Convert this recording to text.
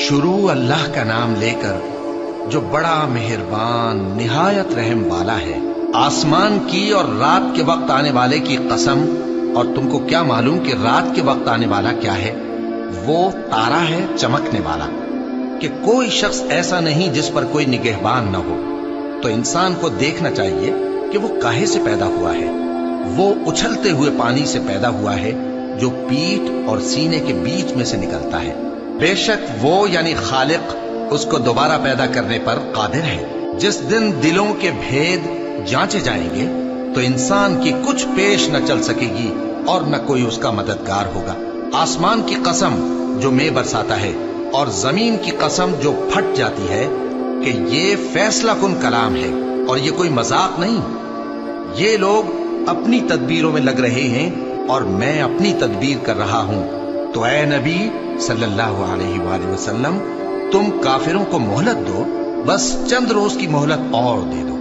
शुरू अल्लाह का नाम लेकर जो बड़ा मेहरबान निहायत रहम वाला है। आसमान की और रात के वक्त आने वाले की कसम, और तुमको क्या मालूम कि रात के वक्त आने वाला क्या है? वो तारा है चमकने वाला, कि कोई शख्स ऐसा नहीं जिस पर कोई निगहबान न हो। तो इंसान को देखना चाहिए कि वो काहे से पैदा हुआ है। वो उछलते हुए पानी से पैदा हुआ है जो पीठ और सीने के बीच में से निकलता है। बेशक वो यानी खालिक उसको दोबारा पैदा करने पर कादिर है। जिस दिन दिलों के भेद जांचे जाएंगे तो इंसान की कुछ पेश न चल सकेगी और न कोई उसका मददगार होगा। आसमान की कसम जो मेघ बरसाता है, और जमीन की कसम जो फट जाती है, कि ये फैसला कुन कलाम है और ये कोई मजाक नहीं। ये लोग अपनी तदबीरों में लग रहे हैं और मैं अपनी तदबीर कर रहा हूं। तो ऐ नबी सल्लल्लाहु अलैहि वसल्लम, तुम काफिरों को मोहलत दो, बस चंद रोज की मोहलत और दे दो।